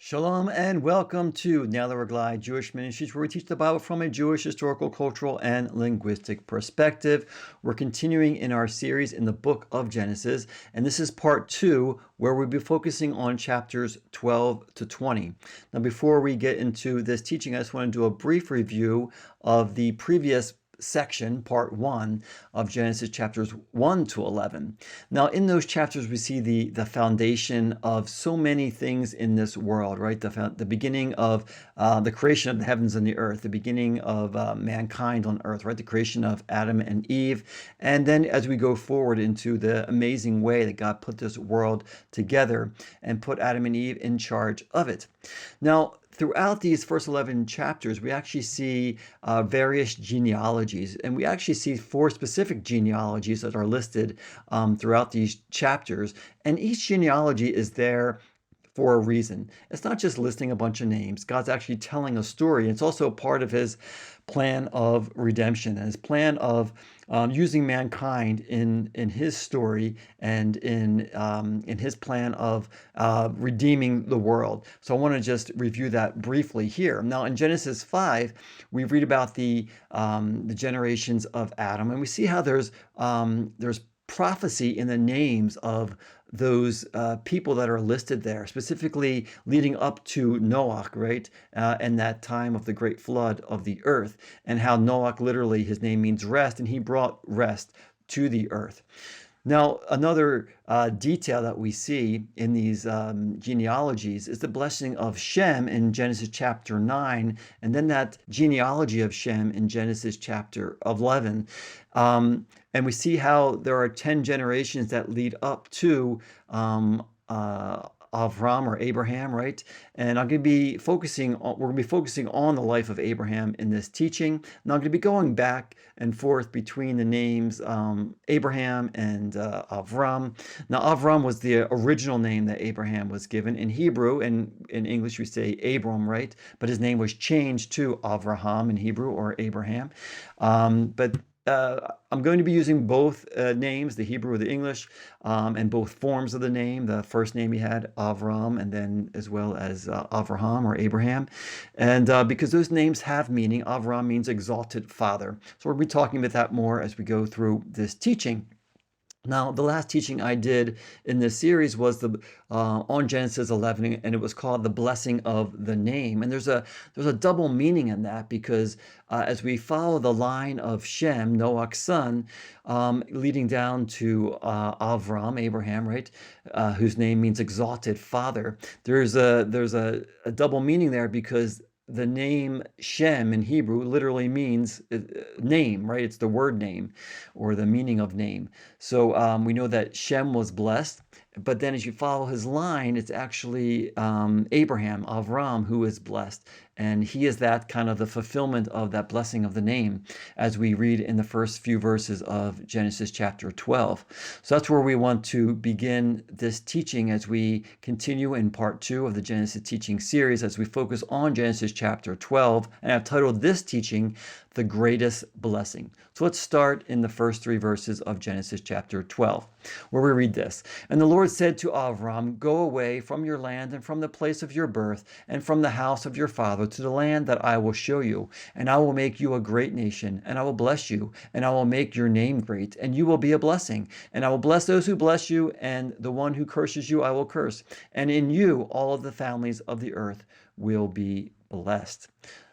Shalom and welcome to Now That We're Glad Jewish Ministries, where we teach the Bible from a Jewish historical, cultural, and linguistic perspective. We're continuing in our series in the book of Genesis, and this is part 2, where we'll be focusing on chapters 12 to 20. Now, before we get into this teaching, I just want to do a brief review of the previous section, part 1 of Genesis chapters 1 to 11. Now, in those chapters, we see the foundation of so many things in this world, right? The beginning of the creation of the heavens and the earth, the beginning of mankind on earth, right? The creation of Adam and Eve. And then as we go forward into the amazing way that God put this world together and put Adam and Eve in charge of it. Now, throughout these first 11 chapters, we actually see various genealogies, and we actually see 4 specific genealogies that are listed throughout these chapters, and each genealogy is there for a reason. It's not just listing a bunch of names. God's actually telling a story. It's also part of his plan of redemption and his plan of using mankind in his story and in his plan of redeeming the world. So I want to just review that briefly here. Now, in Genesis 5, we read about the generations of Adam, and we see how there's prophecy in the names of those people that are listed there, specifically leading up to Noah, right? And that time of the great flood of the earth, and how Noah, literally, his name means rest, and he brought rest to the earth. Now, another detail that we see in these genealogies is the blessing of Shem in Genesis chapter 9, and then that genealogy of Shem in Genesis chapter 11. And we see how there are 10 generations that lead up to Avram or Abraham, right? And we're going to be focusing on the life of Abraham in this teaching. And I'm going to be going back and forth between the names Abraham and Avram. Now, Avram was the original name that Abraham was given in Hebrew, and in English we say Abram, right? But his name was changed to Avraham in Hebrew, or Abraham. But I'm going to be using both names, the Hebrew or the English, and both forms of the name. The first name he had, Avram, and then as well as Avraham or Abraham. And because those names have meaning, Avram means exalted father. So we'll be talking about that more as we go through this teaching. Now, the last teaching I did in this series was on Genesis 11, and it was called the blessing of the name. And there's a double meaning in that, because as we follow the line of Shem, Noah's son, leading down to Avram, Abraham, right, whose name means exalted father, there's a double meaning there, because the name Shem in Hebrew literally means name, right? It's the word name, or the meaning of name. So we know that Shem was blessed, but then as you follow his line, it's actually Abraham, Avram, who is blessed. And he is that kind of the fulfillment of that blessing of the name, as we read in the first few verses of Genesis chapter 12. So that's where we want to begin this teaching as we continue in part 2 of the Genesis teaching series, as we focus on Genesis chapter 12. And I've titled this teaching, The Greatest Blessing. So let's start in the first 3 verses of Genesis chapter 12, where we read this. And the Lord said to Avram, "Go away from your land and from the place of your birth and from the house of your father to the land that I will show you. And I will make you a great nation, and I will bless you, and I will make your name great, and you will be a blessing. And I will bless those who bless you, and the one who curses you I will curse. And in you all of the families of the earth will be blessed."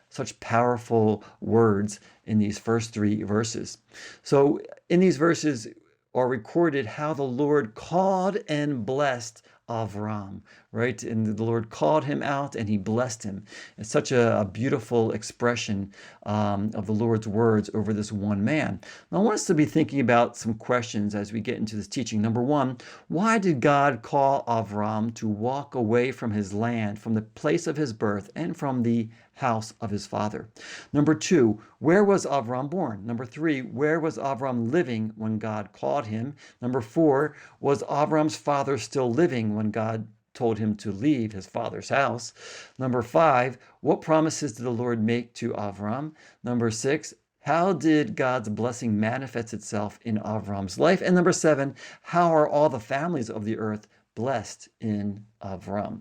Such powerful words in these first 3 verses. So in these verses are recorded how the Lord called and blessed Avram, right? And the Lord called him out and he blessed him. It's such a beautiful expression of the Lord's words over this one man. Now, I want us to be thinking about some questions as we get into this teaching. Number 1, why did God call Avram to walk away from his land, from the place of his birth, and from the house of his father? Number 2, where was Avram born? Number 3, where was Avram living when God called him? Number 4, was Avram's father still living when God told him to leave his father's house? Number 5, what promises did the Lord make to Avram? Number 6, how did God's blessing manifest itself in Avram's life? And number 7, how are all the families of the earth blessed in Avram?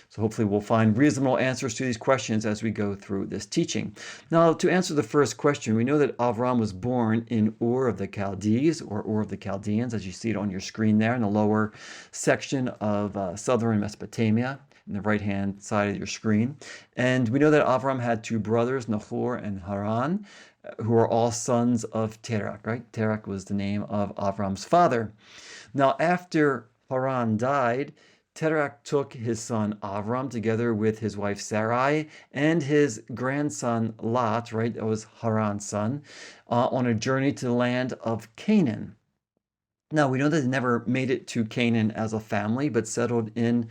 So hopefully we'll find reasonable answers to these questions as we go through this teaching. Now, to answer the first question, we know that Avram was born in Ur of the Chaldees, or Ur of the Chaldeans, as you see it on your screen there in the lower section of southern Mesopotamia, in the right-hand side of your screen. And we know that Avram had two brothers, Nahor and Haran, who are all sons of Terach, right? Terach was the name of Avram's father. Now, after Haran died, Terach took his son Avram together with his wife Sarai and his grandson Lot, right? That was Haran's son, on a journey to the land of Canaan. Now, we know that they never made it to Canaan as a family, but settled in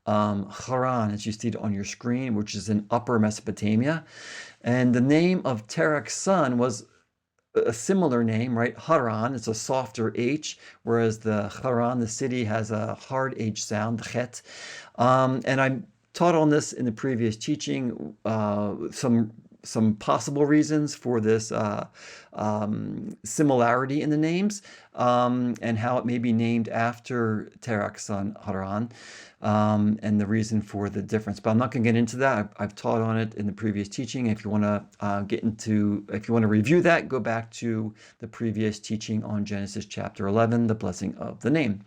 Haran, as you see it on your screen, which is in Upper Mesopotamia. And the name of Terach's son was a similar name, right? Haran, it's a softer H, whereas the Haran, the city, has a hard H sound, the chet. And I taught on this in the previous teaching, some possible reasons for this similarity in the names, and how it may be named after Terach's son Haran, and the reason for the difference. But I'm not going to get into that. I've taught on it in the previous teaching. If you want to if you want to review that, go back to the previous teaching on Genesis chapter 11, the blessing of the name.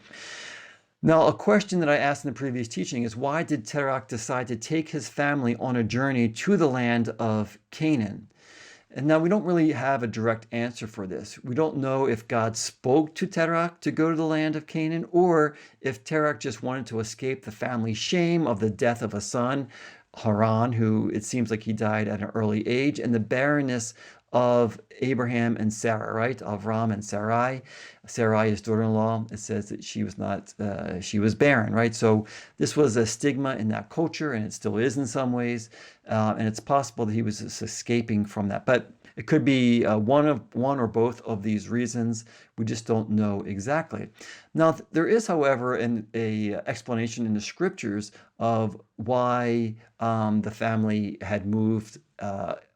Now, a question that I asked in the previous teaching is, why did Terach decide to take his family on a journey to the land of Canaan? And now we don't really have a direct answer for this. We don't know if God spoke to Terach to go to the land of Canaan, or if Terach just wanted to escape the family shame of the death of a son, Haran, who it seems like he died at an early age, and the barrenness of Abraham and Sarah, right? Avram and Sarai. Sarai, his daughter-in-law, it says that she was barren, right? So this was a stigma in that culture, and it still is in some ways. And it's possible that he was just escaping from that. But it could be one or both of these reasons. We just don't know exactly. Now, there is, however, an explanation in the scriptures of why the family had moved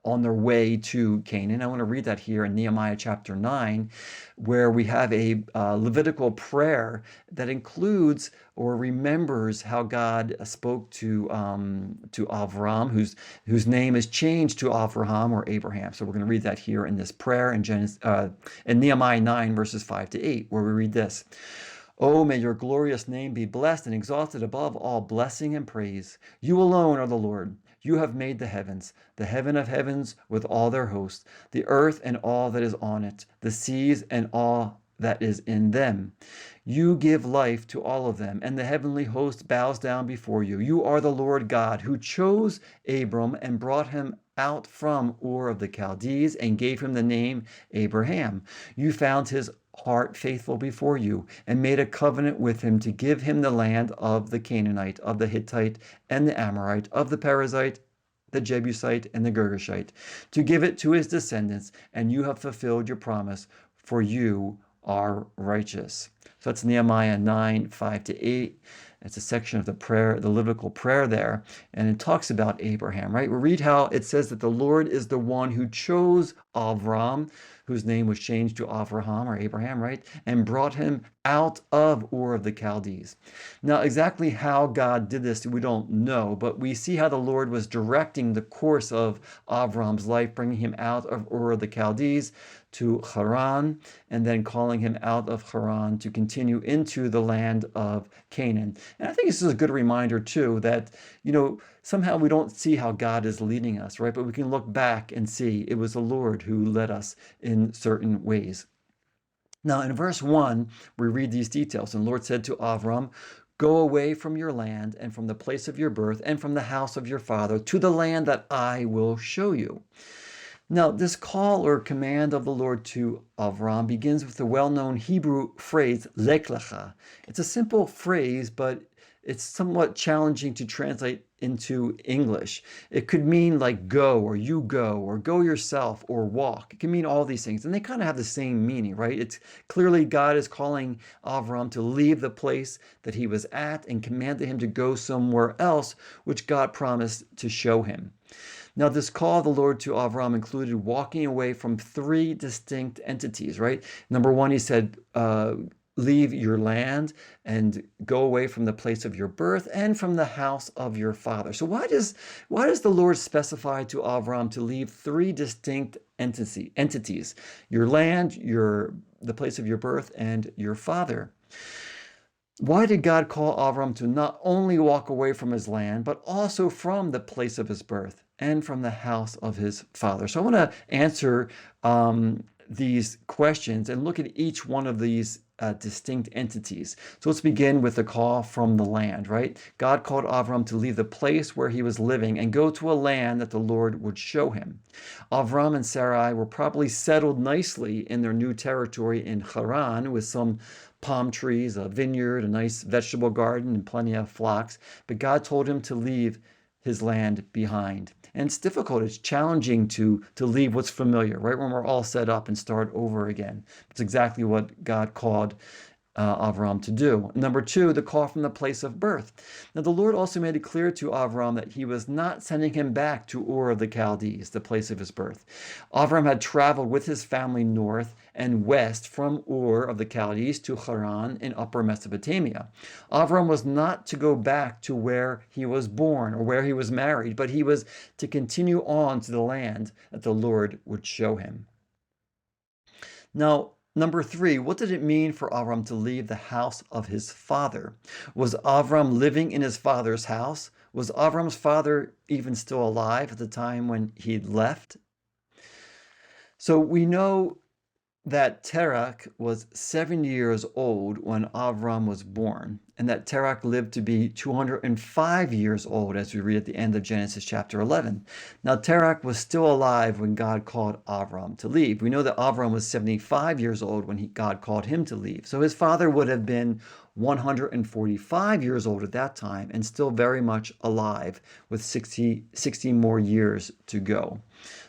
on their way to Canaan. I want to read that here in Nehemiah chapter 9, where we have a Levitical prayer that includes or remembers how God spoke to Avram, whose name is changed to Avraham or Abraham. So we're going to read that here in this prayer in Nehemiah 9, verses 5 to 8, where we read this. Oh, may your glorious name be blessed and exalted above all blessing and praise. You alone are the Lord. You have made the heavens, the heaven of heavens with all their hosts, the earth and all that is on it, the seas and all that is in them. You give life to all of them, and the heavenly host bows down before you. You are the Lord God, who chose Abram and brought him out from Ur of the Chaldees and gave him the name Abraham. You found his heart faithful before you and made a covenant with him to give him the land of the Canaanite, of the Hittite and the Amorite, of the Perizzite, the Jebusite and the Girgashite, to give it to his descendants, and you have fulfilled your promise, for you are righteous. So that's Nehemiah 9, 5 to 8. It's a section of the prayer, the Levitical prayer there, and it talks about Abraham, right? We read how it says that the Lord is the one who chose Avram, whose name was changed to Avraham or Abraham, right? And brought him out of Ur of the Chaldees. Now, exactly how God did this, we don't know, but we see how the Lord was directing the course of Avram's life, bringing him out of Ur of the Chaldees to Haran, and then calling him out of Haran to continue into the land of Canaan. And I think this is a good reminder, too, that, somehow we don't see how God is leading us, right? But we can look back and see it was the Lord who led us in certain ways. Now, in verse 1, we read these details. And the Lord said to Avram, go away from your land and from the place of your birth and from the house of your father to the land that I will show you. Now, this call or command of the Lord to Avram begins with the well-known Hebrew phrase, Lech Lecha. It's a simple phrase, but it's somewhat challenging to translate into English. It could mean like go, or go yourself, or walk. It can mean all these things, and they kind of have the same meaning, right? It's clearly God is calling Avram to leave the place that he was at and commanded him to go somewhere else, which God promised to show him. Now, this call of the Lord to Avram included walking away from three distinct entities, right? Number one, he said, leave your land and go away from the place of your birth and from the house of your father. So why does the Lord specify to Avram to leave three distinct entities: your land, the place of your birth, and your father? Why did God call Avram to not only walk away from his land, but also from the place of his birth and from the house of his father? So I want to answer these questions and look at each one of these distinct entities. So let's begin with the call from the land, right? God called Avram to leave the place where he was living and go to a land that the Lord would show him. Avram and Sarai were probably settled nicely in their new territory in Haran with some palm trees, a vineyard, a nice vegetable garden, and plenty of flocks. But God told him to leave his land behind. And it's difficult, it's challenging to leave what's familiar, right when we're all set up and start over again. It's exactly what God called Avram to do. Number two, the call from the place of birth. Now, the Lord also made it clear to Avram that he was not sending him back to Ur of the Chaldees, the place of his birth. Avram had traveled with his family north and west from Ur of the Chaldees to Haran in upper Mesopotamia. Avram was not to go back to where he was born or where he was married, but he was to continue on to the land that the Lord would show him. Now, number three, what did it mean for Avram to leave the house of his father? Was Avram living in his father's house? Was Avram's father even still alive at the time when he left? So we know that Terach was 70 years old when Avram was born, and that Terach lived to be 205 years old, as we read at the end of Genesis chapter 11. Now, Terach was still alive when God called Avram to leave. We know that Avram was 75 years old when God called him to leave. So his father would have been 145 years old at that time and still very much alive with 60 more years to go.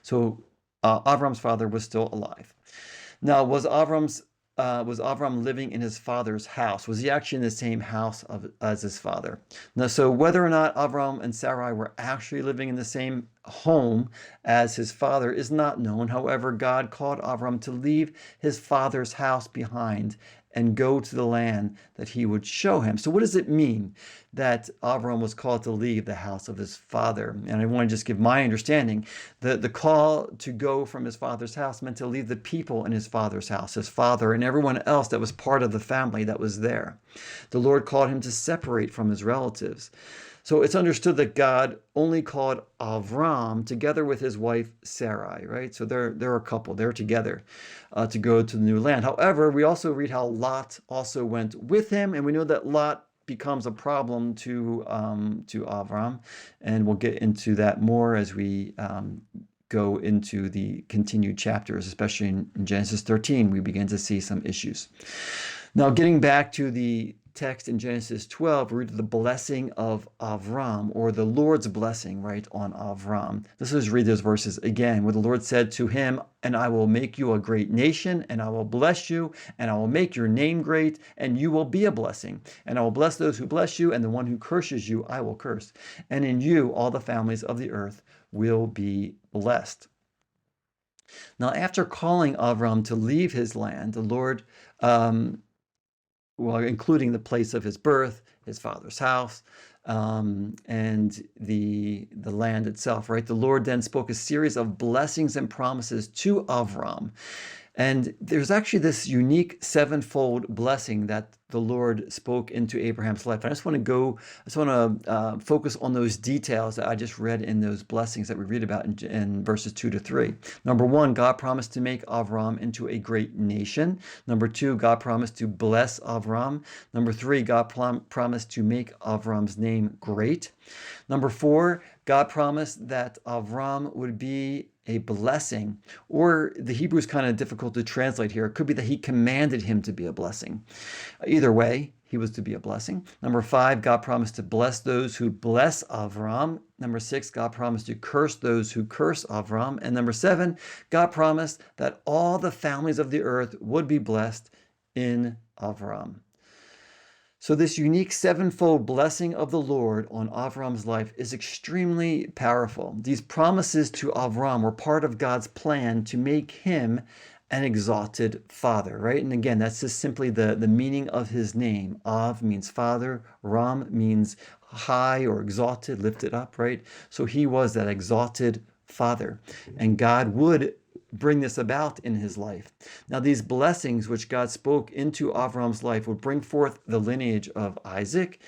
So Avram's father was still alive. Now, was Avram living in his father's house? Was he actually in the same house as his father? Now, so whether or not Avram and Sarai were actually living in the same home as his father is not known. However, God called Avram to leave his father's house behind and go to the land that he would show him. So what does it mean that Avram was called to leave the house of his father? And I want to just give my understanding. The call to go from his father's house meant to leave the people in his father's house, his father and everyone else that was part of the family that was there. The Lord called him to separate from his relatives. So it's understood that God only called Avram together with his wife Sarai, right? So they're a couple, they're together to go to the new land. However, we also read how Lot also went with him, and we know that Lot becomes a problem to Avram, and we'll get into that more as we go into the continued chapters, especially in Genesis 13, we begin to see some issues. Now, getting back to the text in Genesis 12, we read the blessing of Avram, or the Lord's blessing, right, on Avram. Let's just read those verses again, where the Lord said to him, "And I will make you a great nation, and I will bless you, and I will make your name great, and you will be a blessing. And I will bless those who bless you, and the one who curses you I will curse. And in you all the families of the earth will be blessed." Now, after calling Avram to leave his land, the Lord including the place of his birth, his father's house, and the land itself, right? The Lord then spoke a series of blessings and promises to Avram. And there's actually this unique sevenfold blessing that the Lord spoke into Abraham's life. I just want to focus on those details that I just read in those blessings that we read about in verses 2 to 3. Number one, God promised to make Avram into a great nation. Number two, God promised to bless Avram. Number three, God promised to make Avram's name great. Number four, God promised that Avram would be a blessing, or the Hebrew is kind of difficult to translate here. It could be that he commanded him to be a blessing. Either way, he was to be a blessing. Number five, God promised to bless those who bless Avram. Number six, God promised to curse those who curse Avram. And number seven, God promised that all the families of the earth would be blessed in Avram. So this unique sevenfold blessing of the Lord on Avram's life is extremely powerful. These promises to Avram were part of God's plan to make him an exalted father, right? And again, that's just simply the meaning of his name. Av means father, Ram means high or exalted, lifted up, right? So he was that exalted father, and God would bring this about in his life. Now, these blessings which God spoke into Avram's life would bring forth the lineage of Isaac,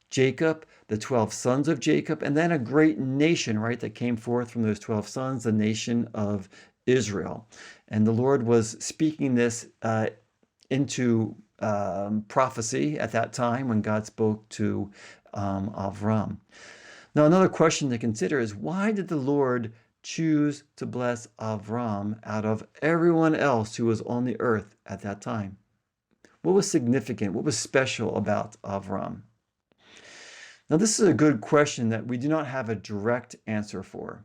Jacob, the 12 sons of Jacob, and then a great nation, right, that came forth from those 12 sons, the nation of Israel. And the Lord was speaking this into prophecy at that time when God spoke to Avram. Now, another question to consider is, why did the Lord choose to bless Avram out of everyone else who was on the earth at that time? What was significant? What was special about Avram? Now, this is a good question that we do not have a direct answer for.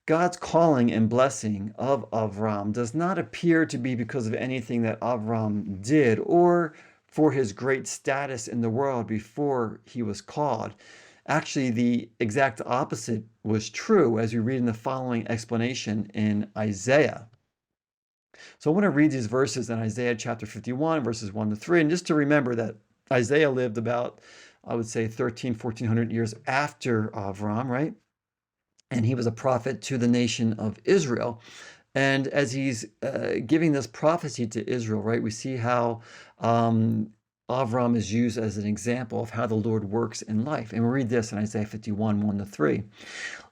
God's calling and blessing of Avram does not appear to be because of anything that Avram did or for his great status in the world before he was called. Actually, the exact opposite was true, as we read in the following explanation in Isaiah. So I want to read these verses in Isaiah chapter 51, verses 1 to 3. And just to remember that Isaiah lived about, I would say, 1400 years after Avram, right? And he was a prophet to the nation of Israel. And as he's giving this prophecy to Israel, right, we see how Avram is used as an example of how the Lord works in life. And we read this in Isaiah 51, 1 to 3.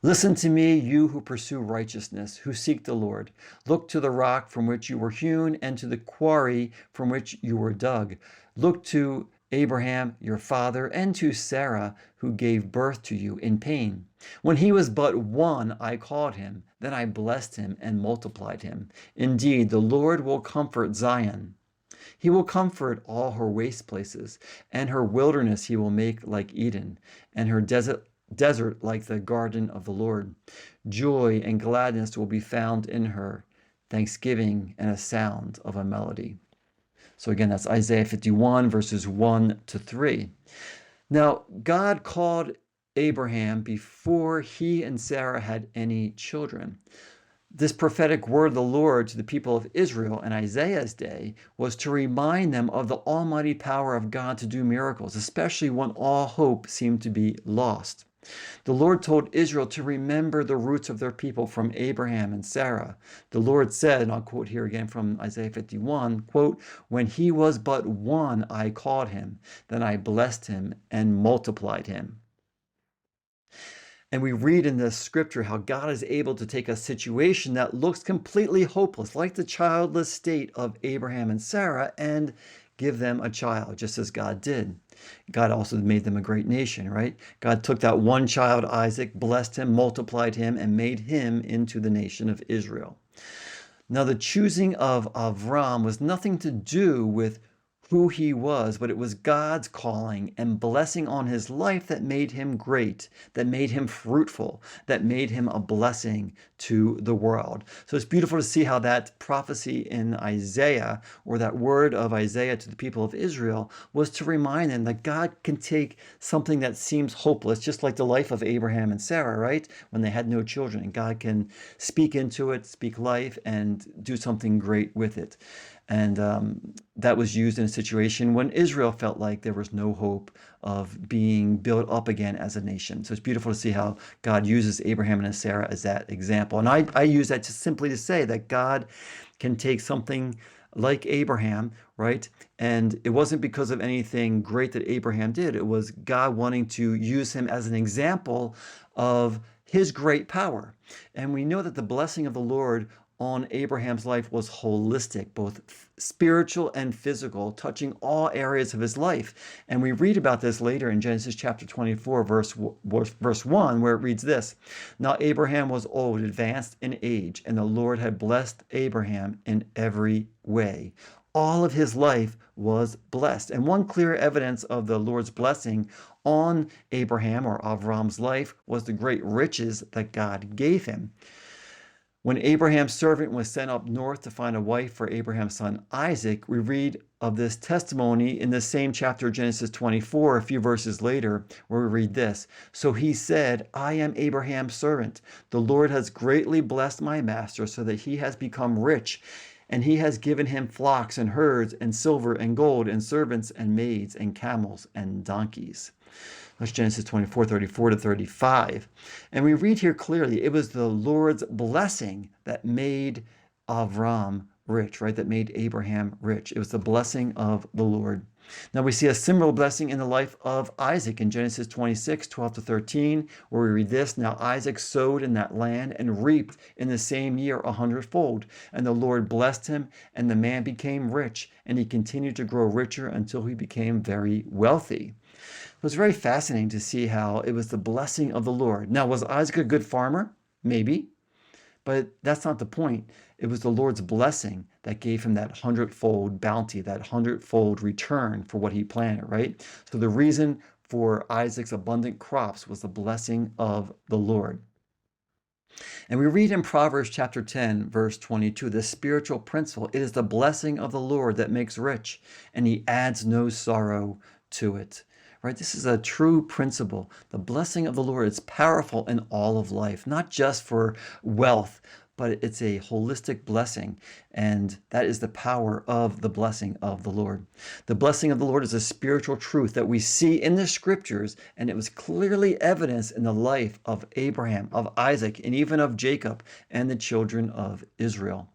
Listen to me, you who pursue righteousness, who seek the Lord. Look to the rock from which you were hewn and to the quarry from which you were dug. Look to Abraham, your father, and to Sarah, who gave birth to you in pain. When he was but one, I called him. Then I blessed him and multiplied him. Indeed, the Lord will comfort Zion. He will comfort all her waste places, and her wilderness he will make like Eden, and her desert like the garden of the Lord. Joy and gladness will be found in her, thanksgiving and a sound of a melody. So again, that's Isaiah 51, verses 1 to 3. Now, God called Abraham before he and Sarah had any children. This prophetic word of the Lord to the people of Israel in Isaiah's day was to remind them of the almighty power of God to do miracles, especially when all hope seemed to be lost. The Lord told Israel to remember the roots of their people from Abraham and Sarah. The Lord said, and I'll quote here again from Isaiah 51, quote, when he was but one, I called him, then I blessed him and multiplied him. And we read in this scripture how God is able to take a situation that looks completely hopeless, like the childless state of Abraham and Sarah, and give them a child, just as God did. God also made them a great nation, right? God took that one child, Isaac, blessed him, multiplied him, and made him into the nation of Israel. Now, the choosing of Avram was nothing to do with who he was, but it was God's calling and blessing on his life that made him great, that made him fruitful, that made him a blessing to the world. So it's beautiful to see how that prophecy in Isaiah, or that word of Isaiah to the people of Israel, was to remind them that God can take something that seems hopeless, just like the life of Abraham and Sarah, right? When they had no children, and God can speak into it, speak life, and do something great with it. And that was used in a situation when Israel felt like there was no hope of being built up again as a nation. So it's beautiful to see how God uses Abraham and Sarah as that example. And I use that just simply to say that God can take something like Abraham, right? And it wasn't because of anything great that Abraham did. It was God wanting to use him as an example of his great power. And we know that the blessing of the Lord on Abraham's life was holistic, both spiritual and physical, touching all areas of his life. And we read about this later in Genesis chapter 24, verse 1, where it reads this. Now Abraham was old, advanced in age, and the Lord had blessed Abraham in every way. All of his life was blessed. And one clear evidence of the Lord's blessing on Abraham, or Avram's life, was the great riches that God gave him. When Abraham's servant was sent up north to find a wife for Abraham's son Isaac, we read of this testimony in the same chapter of Genesis 24, a few verses later, where we read this. So he said, I am Abraham's servant. The Lord has greatly blessed my master so that he has become rich And he has given him flocks and herds and silver and gold and servants and maids and camels and donkeys. That's Genesis 24, 34 to 35. And we read here clearly, it was the Lord's blessing that made Avram rich, right? That made Abraham rich. It was the blessing of the Lord. Now we see a similar blessing in the life of Isaac in Genesis 26, 12 to 13, where we read this. Now Isaac sowed in that land and reaped in the same year 100-fold. And the Lord blessed him, and the man became rich, and he continued to grow richer until he became very wealthy. It was very fascinating to see how it was the blessing of the Lord. Now, was Isaac a good farmer? Maybe. But that's not the point. It was the Lord's blessing that gave him that 100-fold bounty, that 100-fold return for what he planted, right? So the reason for Isaac's abundant crops was the blessing of the Lord. And we read in Proverbs chapter 10, verse 22, the spiritual principle, it is the blessing of the Lord that makes rich, and he adds no sorrow to it. Right? This is a true principle. The blessing of the Lord is powerful in all of life, not just for wealth, but it's a holistic blessing. And that is the power of the blessing of the Lord. The blessing of the Lord is a spiritual truth that we see in the scriptures, and it was clearly evidenced in the life of Abraham, of Isaac, and even of Jacob and the children of Israel.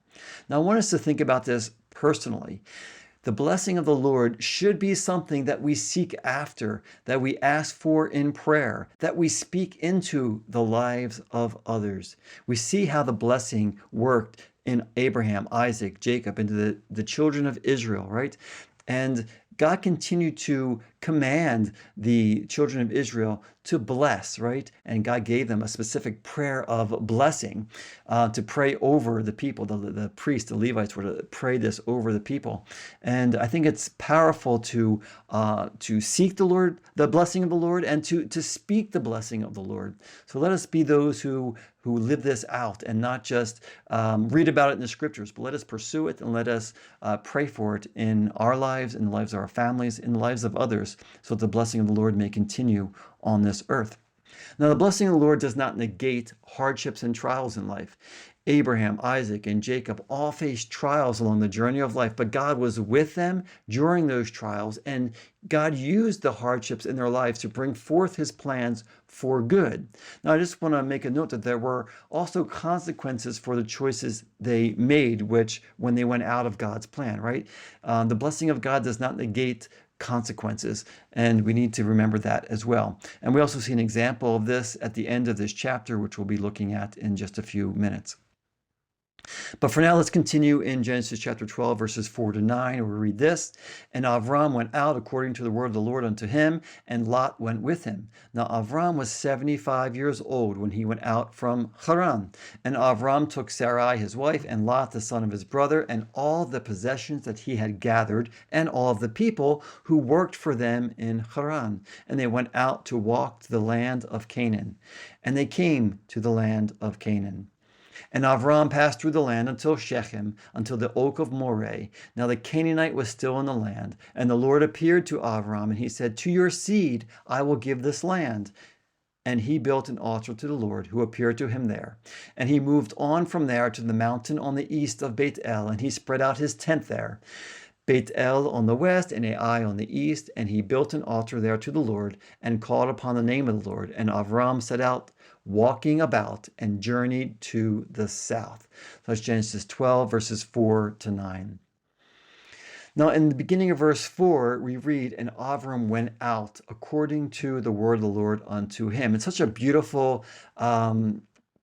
Now, I want us to think about this personally. The blessing of the Lord should be something that we seek after, that we ask for in prayer, that we speak into the lives of others. We see how the blessing worked in Abraham, Isaac, Jacob, into the children of Israel, right? And God continued to command the children of Israel to bless, right? And God gave them a specific prayer of blessing to pray over the people. The priests, the Levites were to pray this over the people. And I think it's powerful to seek the Lord, the blessing of the Lord, and to speak the blessing of the Lord. So let us be those who live this out and not just read about it in the scriptures, but let us pursue it and let us pray for it in our lives, in the lives of our families, in the lives of others, so that the blessing of the Lord may continue on this earth. Now, the blessing of the Lord does not negate hardships and trials in life. Abraham, Isaac, and Jacob all faced trials along the journey of life, but God was with them during those trials, and God used the hardships in their lives to bring forth his plans for good. Now, I just want to make a note that there were also consequences for the choices they made, which when they went out of God's plan, right? The blessing of God does not negate consequences, and we need to remember that as well. And we also see an example of this at the end of this chapter, which we'll be looking at in just a few minutes. But for now, let's continue in Genesis chapter 12, verses 4 to 9, where we read this. And Avram went out according to the word of the Lord unto him, and Lot went with him. Now Avram was 75 years old when he went out from Haran. And Avram took Sarai his wife, and Lot the son of his brother, and all the possessions that he had gathered, and all of the people who worked for them in Haran. And they went out to walk to the land of Canaan. And they came to the land of Canaan. And Avram passed through the land until Shechem, until the oak of Moreh. Now the Canaanite was still in the land. And the Lord appeared to Avram, and he said, to your seed I will give this land. And he built an altar to the Lord, who appeared to him there. And he moved on from there to the mountain on the east of Beit El, and he spread out his tent there. Beit El on the west and Ai on the east, and he built an altar there to the Lord, and called upon the name of the Lord. And Avram set out, walking about, and journeyed to the south. That's Genesis 12, verses 4 to 9. Now, in the beginning of verse 4, we read, and Avram went out according to the word of the Lord unto him. It's such a beautiful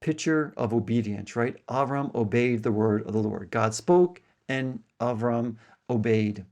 picture of obedience, right? Avram obeyed the word of the Lord. God spoke, and Avram obeyed.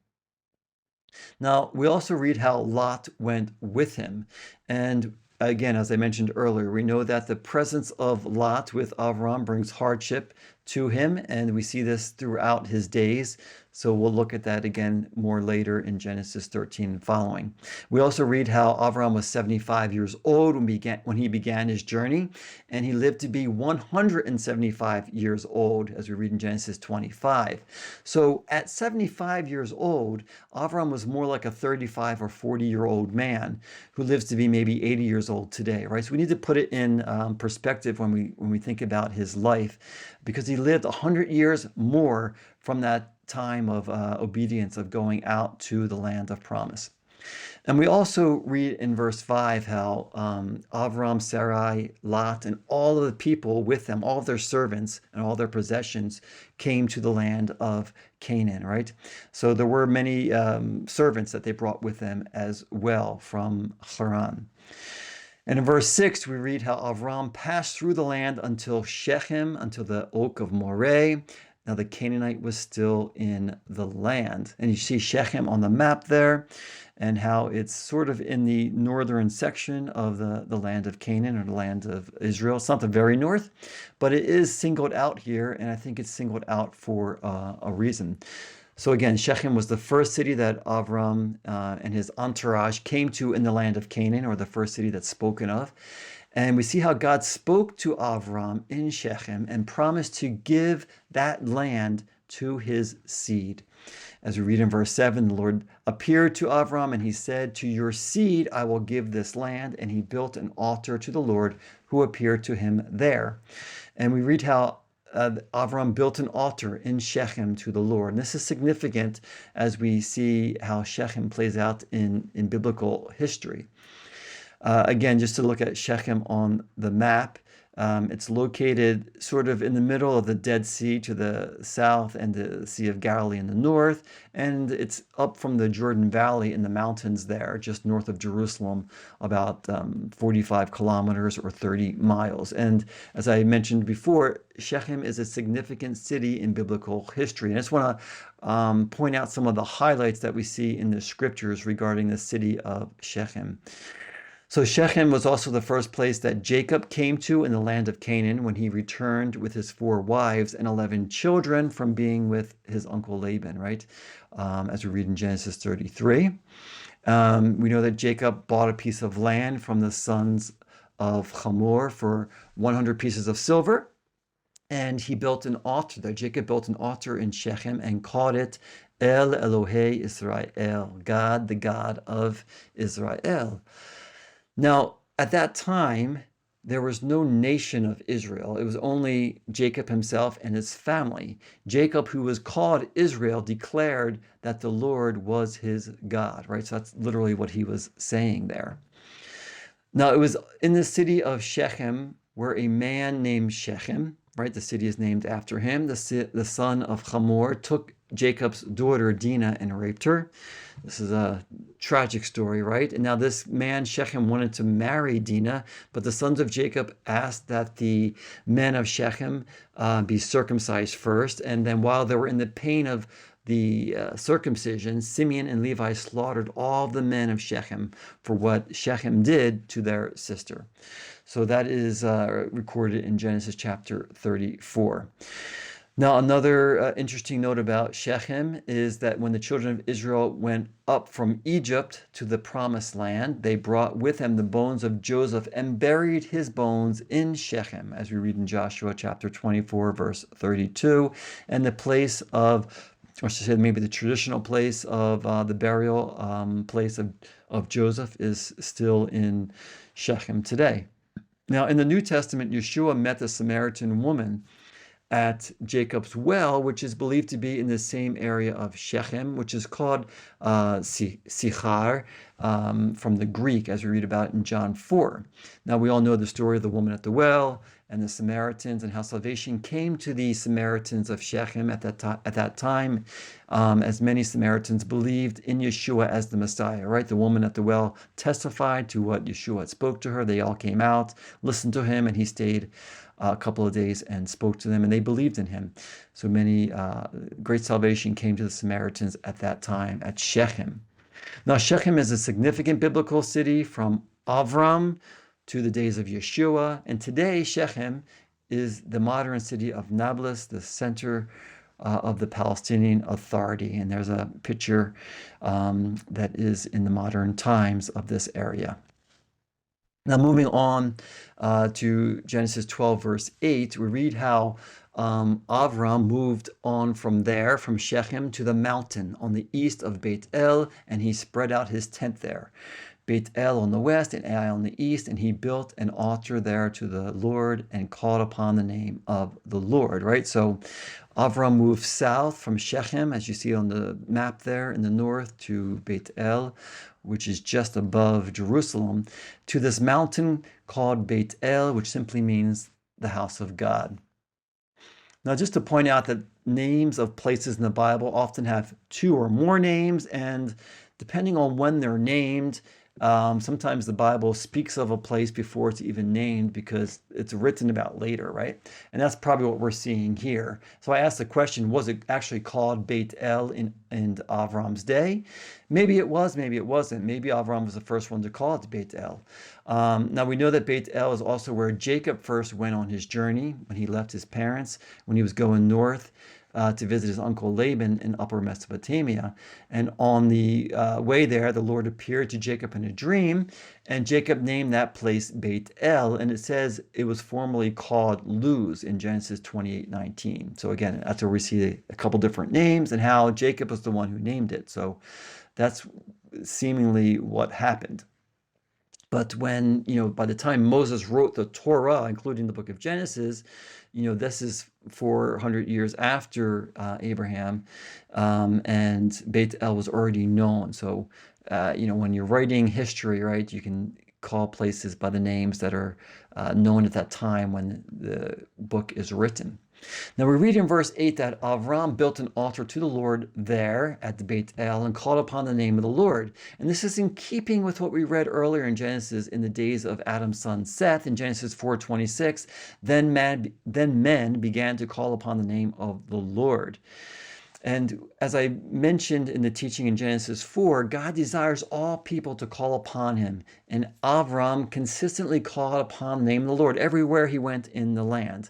Now, we also read how Lot went with him. And again, as I mentioned earlier, we know that the presence of Lot with Avram brings hardship to him, and we see this throughout his days. So we'll look at that again more later in Genesis 13 and following. We also read how Avram was 75 years old when he began his journey, and he lived to be 175 years old, as we read in Genesis 25. So at 75 years old, Avram was more like a 35 or 40-year-old man who lives to be maybe 80 years old today, right? So we need to put it in perspective when we think about his life, because he lived 100 years more from that time of obedience of going out to the land of promise. And we also read in verse 5 how Avram, Sarai, Lot, and all of the people with them, all of their servants and all their possessions came to the land of Canaan, right? So there were many servants that they brought with them as well from Haran. And in verse 6, we read how Avram passed through the land until Shechem, until the oak of Moreh. Now the Canaanite was still in the land. And you see Shechem on the map there, and how it's sort of in the northern section of the land of Canaan, or the land of Israel. It's not the very north, but it is singled out here, and I think it's singled out for a reason. So again, Shechem was the first city that Avram and his entourage came to in the land of Canaan, or the first city that's spoken of. And we see how God spoke to Avram in Shechem and promised to give that land to his seed. As we read in verse 7, the Lord appeared to Avram and he said, "To your seed I will give this land." And he built an altar to the Lord who appeared to him there. And we read how Avram built an altar in Shechem to the Lord. And this is significant as we see how Shechem plays out in biblical history. Again, just to look at Shechem on the map, it's located sort of in the middle of the Dead Sea to the south and the Sea of Galilee in the north, and it's up from the Jordan Valley in the mountains there, just north of Jerusalem, about 45 kilometers or 30 miles. And as I mentioned before, Shechem is a significant city in biblical history. And I just want to point out some of the highlights that we see in the scriptures regarding the city of Shechem. So Shechem was also the first place that Jacob came to in the land of Canaan when he returned with his 4 wives and 11 children from being with his uncle Laban, right? As we read in Genesis 33. We know that Jacob bought a piece of land from the sons of Hamor for 100 pieces of silver. And he built an altar there. Jacob built an altar in Shechem and called it El Elohei Israel, God, the God of Israel. Now, at that time, there was no nation of Israel. It was only Jacob himself and his family. Jacob, who was called Israel, declared that the Lord was his God, right? So that's literally what he was saying there. Now, it was in the city of Shechem where a man named Shechem, right? The city is named after him. The son of Hamor took Jacob's daughter Dinah and raped her. This is a tragic story, right? And now this man, Shechem, wanted to marry Dinah, but the sons of Jacob asked that the men of Shechem be circumcised first. And then while they were in the pain of the circumcision, Simeon and Levi slaughtered all the men of Shechem for what Shechem did to their sister. So that is recorded in Genesis chapter 34. Now, another interesting note about Shechem is that when the children of Israel went up from Egypt to the promised land, they brought with them the bones of Joseph and buried his bones in Shechem, as we read in Joshua chapter 24, verse 32, and the place of, or should I say maybe the traditional place of the burial place of Joseph is still in Shechem today. Now, in the New Testament, Yeshua met the Samaritan woman at Jacob's well, which is believed to be in the same area of Shechem, which is called Sichar from the Greek, as we read about in John 4. Now, we all know the story of the woman at the well and the Samaritans, and how salvation came to the Samaritans of Shechem at that time, as many Samaritans believed in Yeshua as the Messiah, right? The woman at the well testified to what Yeshua spoke to her. They all came out, listened to him, and he stayed a couple of days and spoke to them, and they believed in him. So many great salvation came to the Samaritans at that time at Shechem. Now, Shechem is a significant biblical city from Avram to the days of Yeshua, and today Shechem is the modern city of Nablus, the center of the Palestinian Authority. And there's a picture that is in the modern times of this area. Now, moving on to Genesis 12, verse 8, we read how Avram moved on from there, from Shechem, to the mountain on the east of Beit El, and he spread out his tent there. Beit El on the west and Ai on the east, and he built an altar there to the Lord and called upon the name of the Lord, right? So Avram moved south from Shechem, as you see on the map there in the north, to Beit El, which is just above Jerusalem, to this mountain called Beit El, which simply means the house of God. Now, just to point out that names of places in the Bible often have two or more names, and depending on when they're named, sometimes the Bible speaks of a place before it's even named because it's written about later, right? And that's probably what we're seeing here. So I asked the question, was it actually called Beit El in Avram's day? Maybe it was, maybe it wasn't. Maybe Avram was the first one to call it Beit El. Now we know that Beit El is also where Jacob first went on his journey when he left his parents, when he was going north to visit his uncle Laban in Upper Mesopotamia. And on the way there, the Lord appeared to Jacob in a dream, and Jacob named that place Beit El, and it says it was formerly called Luz in Genesis 28:19. So again, that's where we see a couple different names and how Jacob was the one who named it. So that's seemingly what happened. But when, by the time Moses wrote the Torah, including the book of Genesis, this is 400 years after Abraham, and Beit El was already known. So, when you're writing history, right, you can call places by the names that are known at that time when the book is written. Now we read in verse 8 that Avram built an altar to the Lord there at the Beit El and called upon the name of the Lord. And this is in keeping with what we read earlier in Genesis in the days of Adam's son Seth in Genesis 4:26. Then men began to call upon the name of the Lord. And as I mentioned in the teaching in Genesis 4, God desires all people to call upon him. And Avram consistently called upon the name of the Lord everywhere he went in the land.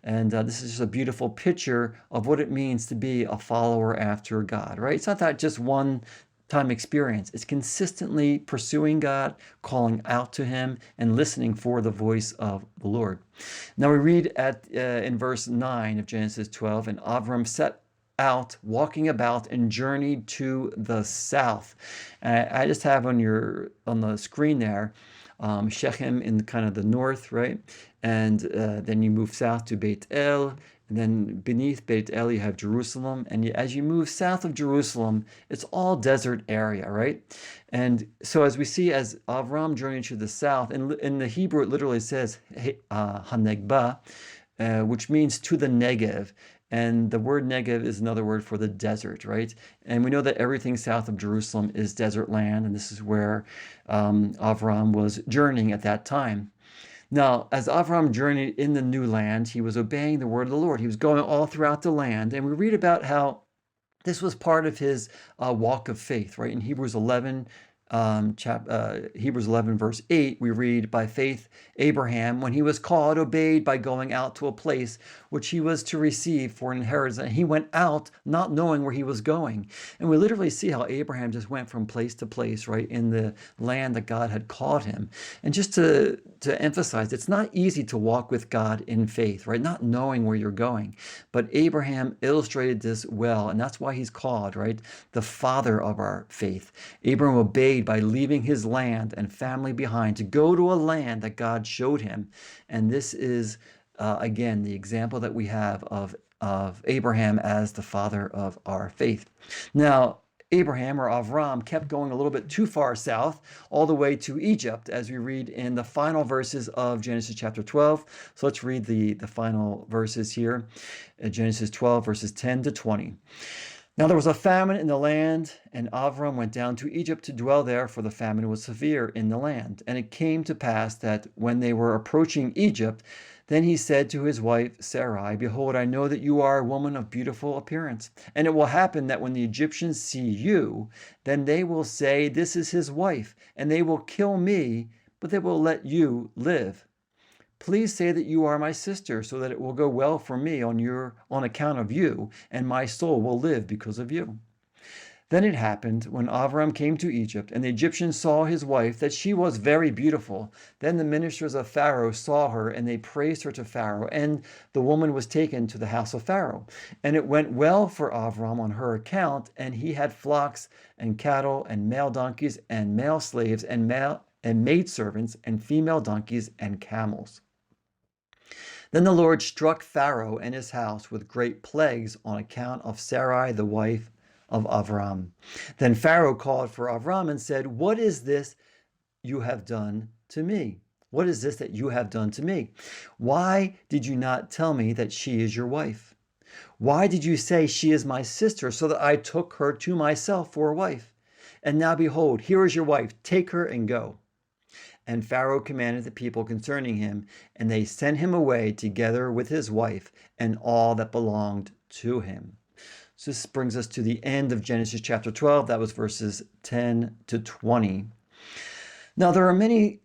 And this is just a beautiful picture of what it means to be a follower after God, right? It's not that just one time experience. It's consistently pursuing God, calling out to him, and listening for the voice of the Lord. Now we read in verse 9 of Genesis 12, and Avram set out, walking about, and journeyed to the south. I just have on the screen there Shechem in kind of the north, right? And then you move south to Beit El, and then beneath Beit El you have Jerusalem. And as you move south of Jerusalem, it's all desert area, right? And so as we see, as Avram journeyed to the south, and in the Hebrew it literally says Hanegba, which means to the Negev. And the word Negev is another word for the desert, right? And we know that everything south of Jerusalem is desert land, and this is where Avram was journeying at that time. Now, as Avram journeyed in the new land, he was obeying the word of the Lord. He was going all throughout the land, and we read about how this was part of his walk of faith, right? In Hebrews 11, Hebrews 11, verse 8, we read, by faith, Abraham, when he was called, obeyed by going out to a place which he was to receive for an inheritance. And he went out not knowing where he was going. And we literally see how Abraham just went from place to place, right, in the land that God had called him. And just to emphasize, it's not easy to walk with God in faith, right, not knowing where you're going. But Abraham illustrated this well, and that's why he's called, right, the father of our faith. Abraham obeyed by leaving his land and family behind to go to a land that God showed him. And this is, again, the example that we have of Abraham as the father of our faith. Now, Abraham, or Avram, kept going a little bit too far south, all the way to Egypt, as we read in the final verses of Genesis chapter 12. So let's read the final verses here, Genesis 12, verses 10 to 20. Now there was a famine in the land, and Avram went down to Egypt to dwell there, for the famine was severe in the land. And it came to pass that when they were approaching Egypt, then he said to his wife Sarai, behold, I know that you are a woman of beautiful appearance. And it will happen that when the Egyptians see you, then they will say, this is his wife, and they will kill me, but they will let you live. Please say that you are my sister, so that it will go well for me on account of you, and my soul will live because of you." Then it happened, when Avram came to Egypt, and the Egyptians saw his wife, that she was very beautiful. Then the ministers of Pharaoh saw her, and they praised her to Pharaoh, and the woman was taken to the house of Pharaoh. And it went well for Avram on her account, and he had flocks and cattle and male donkeys and male slaves and maidservants and female donkeys and camels. Then the Lord struck Pharaoh and his house with great plagues on account of Sarai, the wife of Avram. Then Pharaoh called for Avram and said, "What is this you have done to me? What is this that you have done to me? Why did you not tell me that she is your wife? Why did you say she is my sister, so that I took her to myself for a wife? And now behold, here is your wife. Take her and go." And Pharaoh commanded the people concerning him, and they sent him away together with his wife and all that belonged to him. So this brings us to the end of Genesis chapter 12. That was verses 10 to 20. Now, there are many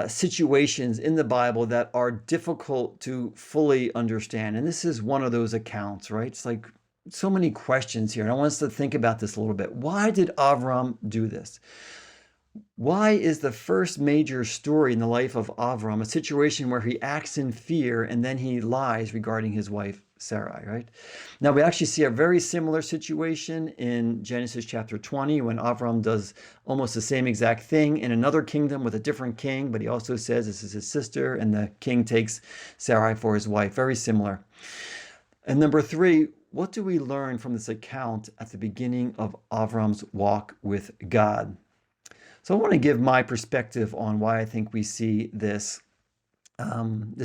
situations in the Bible that are difficult to fully understand. And this is one of those accounts, right? It's like so many questions here. And I want us to think about this a little bit. Why did Avram do this? Why is the first major story in the life of Avram a situation where he acts in fear and then he lies regarding his wife Sarai, right? Now we actually see a very similar situation in Genesis chapter 20 when Avram does almost the same exact thing in another kingdom with a different king, but he also says this is his sister, and the king takes Sarai for his wife. Very similar. And number three, what do we learn from this account at the beginning of Avram's walk with God? So I want to give my perspective on why I think we see this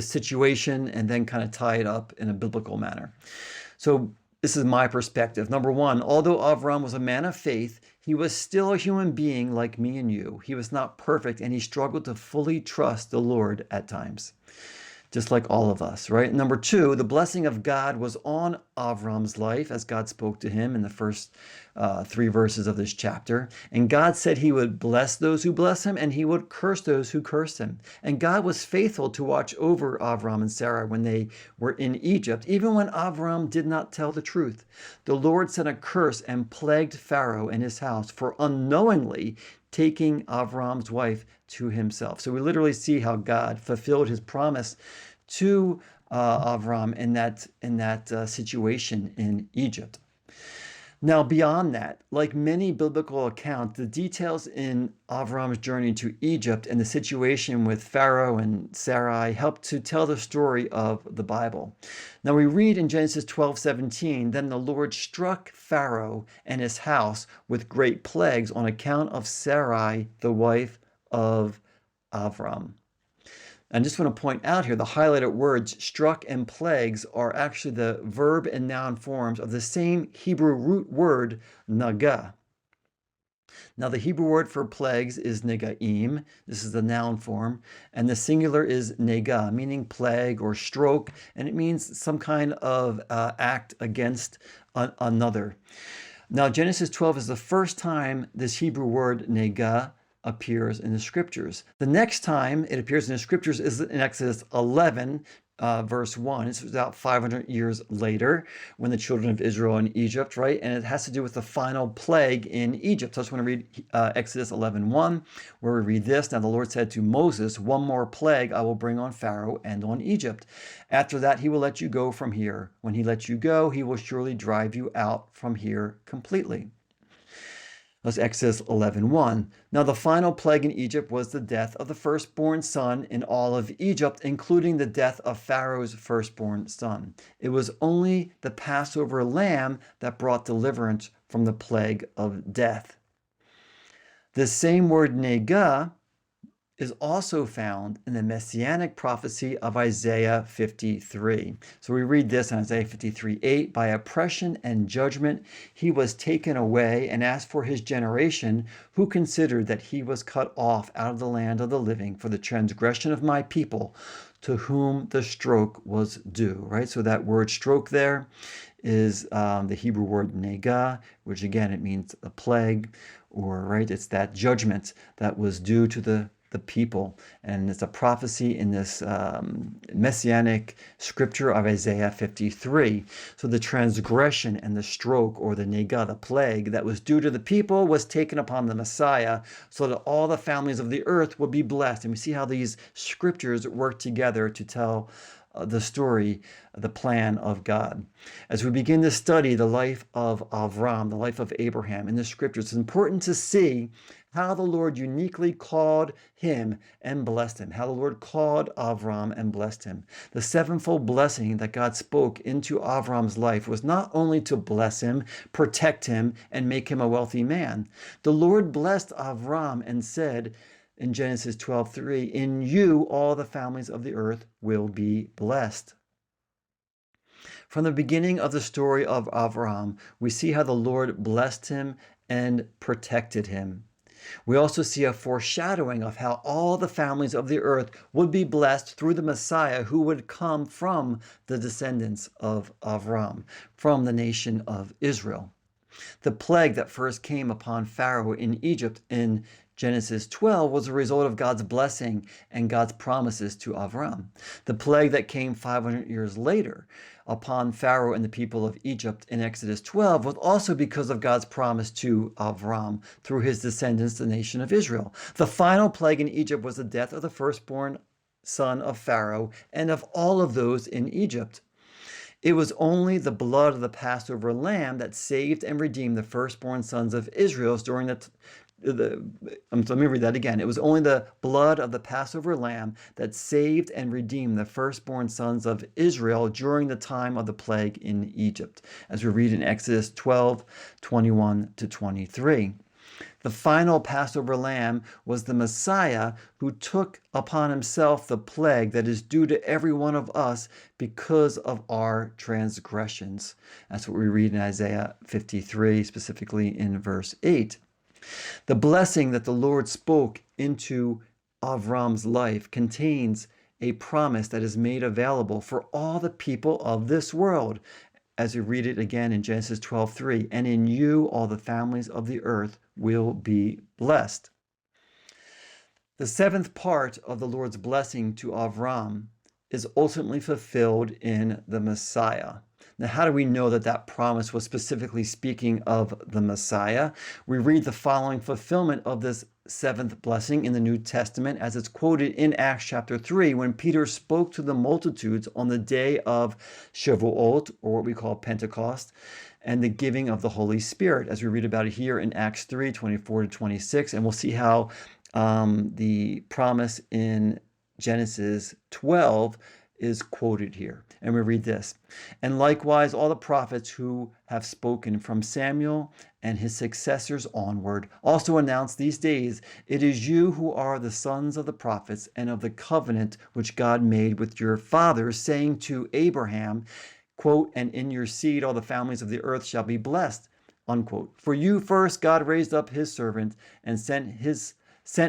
situation and then kind of tie it up in a biblical manner. So this is my perspective. Number one, although Avram was a man of faith, he was still a human being like me and you. He was not perfect, and he struggled to fully trust the Lord at times, just like all of us, right? Number two, the blessing of God was on Avram's life as God spoke to him in the first 3 verses of this chapter. And God said he would bless those who bless him, and he would curse those who cursed him. And God was faithful to watch over Avram and Sarah when they were in Egypt, even when Avram did not tell the truth. The Lord sent a curse and plagued Pharaoh and his house for unknowingly taking Avram's wife to himself. So we literally see how God fulfilled his promise to Avram in that situation in Egypt. Now, beyond that, like many biblical accounts, the details in Avram's journey to Egypt and the situation with Pharaoh and Sarai help to tell the story of the Bible. Now, we read in Genesis 12:17, "Then the Lord struck Pharaoh and his house with great plagues on account of Sarai, the wife of Avram." I just want to point out here the highlighted words struck and plagues are actually the verb and noun forms of the same Hebrew root word naga. Now the Hebrew word for plagues is negaim. This is the noun form. And the singular is nega, meaning plague or stroke. And it means some kind of act against another. Now Genesis 12 is the first time this Hebrew word nega appears in the scriptures. The next time it appears in the scriptures is in Exodus 11, verse 1. It's about 500 years later when the children of Israel in Egypt, right? And it has to do with the final plague in Egypt. So I just want to read Exodus 11:1, where we read this. "Now the Lord said to Moses, 'One more plague I will bring on Pharaoh and on Egypt. After that he will let you go from here. When he lets you go, he will surely drive you out from here completely.'" That's Exodus 11:1. Now the final plague in Egypt was the death of the firstborn son in all of Egypt, including the death of Pharaoh's firstborn son. It was only the Passover lamb that brought deliverance from the plague of death. The same word nega is also found in the messianic prophecy of Isaiah 53. So we read this in Isaiah 53:8, "By oppression and judgment he was taken away, and as for his generation, who considered that he was cut off out of the land of the living for the transgression of my people, to whom the stroke was due," right? So that word stroke there is the Hebrew word nega, which again, it means a plague, or right, it's that judgment that was due to the the people. And it's a prophecy in this messianic scripture of Isaiah 53. So the transgression and the stroke, or the nega, the plague that was due to the people, was taken upon the Messiah, so that all the families of the earth would be blessed. And we see how these scriptures work together to tell the story, the plan of God. As we begin to study the life of Avram, the life of Abraham in the scriptures, it's important to see how the Lord uniquely called him and blessed him, how the Lord called Avram and blessed him. The sevenfold blessing that God spoke into Avram's life was not only to bless him, protect him, and make him a wealthy man. The Lord blessed Avram and said, in Genesis 12:3, in you all the families of the earth will be blessed. From the beginning of the story of Avram, we see how the Lord blessed him and protected him. We also see a foreshadowing of how all the families of the earth would be blessed through the Messiah, who would come from the descendants of Avram, from the nation of Israel. The plague that first came upon Pharaoh in Egypt in Genesis 12 was a result of God's blessing and God's promises to Avram. The plague that came 500 years later upon Pharaoh and the people of Egypt in Exodus 12 was also because of God's promise to Avram through his descendants, the nation of Israel. The final plague in Egypt was the death of the firstborn son of Pharaoh and of all of those in Egypt. It was only the blood of the Passover lamb that saved and redeemed the firstborn sons of Israel during let me read that again. It was only the blood of the Passover lamb that saved and redeemed the firstborn sons of Israel during the time of the plague in Egypt, as we read in Exodus 12:21-23. The final Passover lamb was the Messiah, who took upon himself the plague that is due to every one of us because of our transgressions. That's what we read in Isaiah 53, specifically in verse 8. The blessing that the Lord spoke into Avram's life contains a promise that is made available for all the people of this world, as we read it again in Genesis 12:3, and in you all the families of the earth will be blessed. The seventh part of the Lord's blessing to Avram is ultimately fulfilled in the Messiah. Now, how do we know that that promise was specifically speaking of the Messiah? We read the following fulfillment of this seventh blessing in the New Testament as it's quoted in Acts chapter 3, when Peter spoke to the multitudes on the day of Shavuot, or what we call Pentecost, and the giving of the Holy Spirit, as we read about it here in Acts 3:24-26. And we'll see how the promise in Genesis 12 is quoted here. And we read this. And likewise, all the prophets who have spoken from Samuel and his successors onward also announce these days, it is you who are the sons of the prophets and of the covenant which God made with your fathers, saying to Abraham, quote, and in your seed all the families of the earth shall be blessed, unquote. For you first God raised up his servant and sent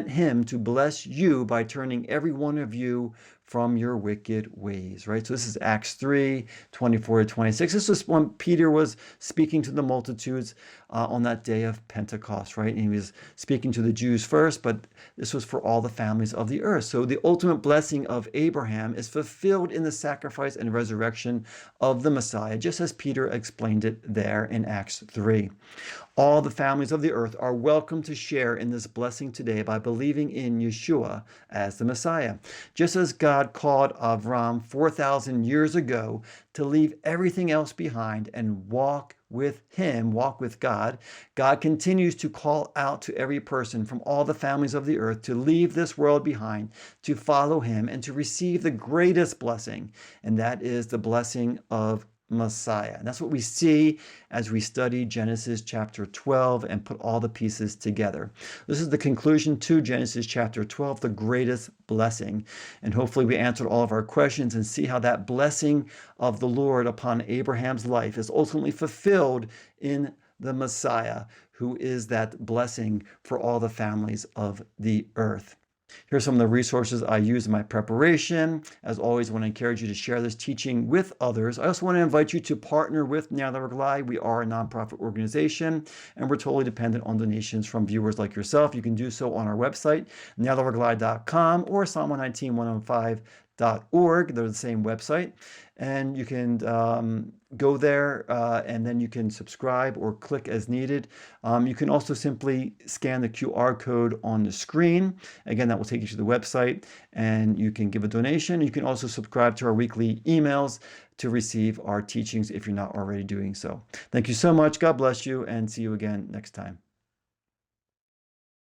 him to bless you by turning every one of you from your wicked ways, right? So this is Acts 3:24-26. This is when Peter was speaking to the multitudes on that day of Pentecost, right? And he was speaking to the Jews first, but this was for all the families of the earth. So the ultimate blessing of Abraham is fulfilled in the sacrifice and resurrection of the Messiah, just as Peter explained it there in Acts 3. All the families of the earth are welcome to share in this blessing today by believing in Yeshua as the Messiah. Just as God called Avram 4,000 years ago to leave everything else behind and walk with him, walk with God, God continues to call out to every person from all the families of the earth to leave this world behind, to follow him, and to receive the greatest blessing, and that is the blessing of Messiah. And that's what we see as we study Genesis chapter 12 and put all the pieces together. This is the conclusion to Genesis chapter 12, the greatest blessing. And hopefully we answered all of our questions and see how that blessing of the Lord upon Abraham's life is ultimately fulfilled in the Messiah, who is that blessing for all the families of the earth. Here's some of the resources I use in my preparation. As always, I want to encourage you to share this teaching with others. I also want to invite you to partner with Nyala. We are a nonprofit organization, and we're totally dependent on donations from viewers like yourself. You can do so on our website, nyala.com, or Psalm119.105.org. They're the same website. And you can go there and then you can subscribe or click as needed. You can also simply scan the QR code on the screen. Again, that will take you to the website and you can give a donation. You can also subscribe to our weekly emails to receive our teachings if you're not already doing so. Thank you so much. God bless you, and see you again next time.